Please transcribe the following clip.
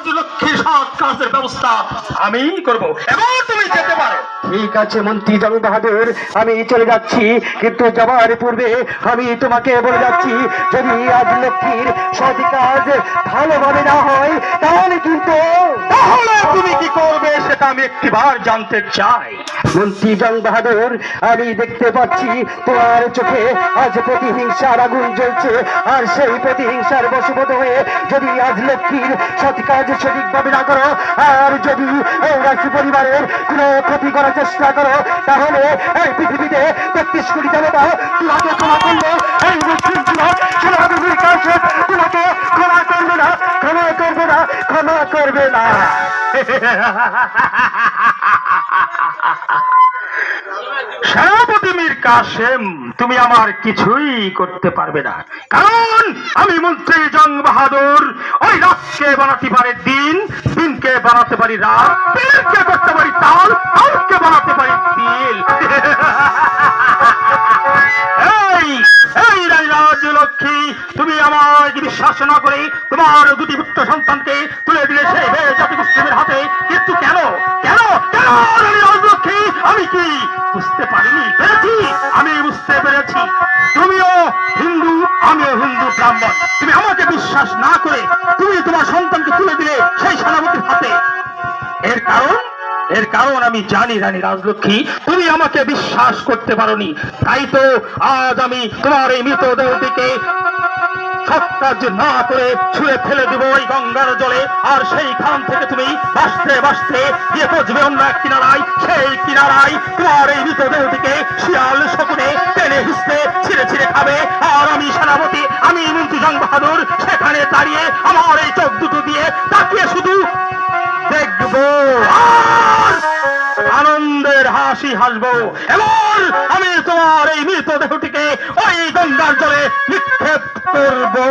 রাজলক্ষ্মীর সৎ কাজের ব্যবস্থা আমি করব। এবার তুমি যেতে পারো। ঠিক আছে মন্ত্রী জং বাহাদুর, আমি চলে যাচ্ছি, কিন্তু যাবার পূর্বে আমি তোমাকে বলে যাচ্ছি, যদি রাজলক্ষ্মীর সৎ কাজ ভালোভাবে না হয় তাহলে তুমি কি করবে সেটা আমি একটিবার জানতে চাই। মন্ত্রী জং বাহাদুর, আমি দেখতে পাচ্ছি তোমার চোখে আজ প্রতিহিংসার আগুন জ্বলছে, আর সেই প্রতিহিংসার বশবর্তী হয়ে যদি রাজলক্ষ্মীর সৎ কাজ সঠিকভাবে না করো, আর যদি রাজ পরিবারের কোনো ক্ষতি করার চেষ্টা করো, তাহলে এই পৃথিবীতে ৩৩ কোটি দেবতা তোমাকে ক্ষমা করবে, এই মুসলিম সেনাবাহিনীর কাছে তোমাকে ক্ষমা করবে না, ক্ষমা করবে না, ক্ষমা করবে না। সেনাপতি মীর কাসেম, তুমি আমার কিছুই করতে পারবে না, কারণ আমি মন্ত্রী জং বাহাদুর ওই রাতকে বানাতে পারি দিন, দিনকে বানাতে পারি রাত, দিনকে করতে পারি তাল, তালকে বানাতে পারি তিল। এই এই রাজলক্ষ্মী, তুমি আমাকে বিশ্বাস না করে তোমার দুটি পুত্র সন্তানকে তুলে দিলে সেই জাতি মুসলিমের হাতে, কিন্তু কেন কেন কেন রাজলক্ষ্মী? আমি কি বুঝতে পারিনি? পেরেছি, আমি বুঝতে পেরেছি। তুমিও হিন্দু, আমিও হিন্দু ব্রাহ্মণ। তুমি আমাকে বিশ্বাস না করে তুমি তোমার সন্তানকে তুলে দিলে সেই সেনাপতির হাতে। এর কারণ আমি জানি রানী রাজলক্ষ্মী, তুমি আমাকে বিশ্বাস করতে পারোনি, তাই তো আজ আমি তোমার এই মৃতদেহটিকে সৎ কাজ না করে ছুঁড়ে ফেলে দিব ওই গঙ্গার জলে, আর সেইখান থেকে তুমি বাঁচতে বাঁচতে গিয়ে পৌঁছবে অন্য এক কিনারায়, সেই কিনারায় তোমার এই মৃতদেহটিকে শিয়াল শকুনে টেনে হিসতে ছিঁড়ে ছিঁড়ে খাবে, আর আমি সেনাপতি, আমি মন্ত্রী জং বাহাদুর সেখানে দাঁড়িয়ে আমার এই চোখ দুটো দিয়ে তাকিয়ে শুধু দেখবো আর আনন্দের হাসি হাসবো, এবং আমি তোমার এই মৃতদেহটিকে ওই গঙ্গার জলে নিক্ষেপ করবো।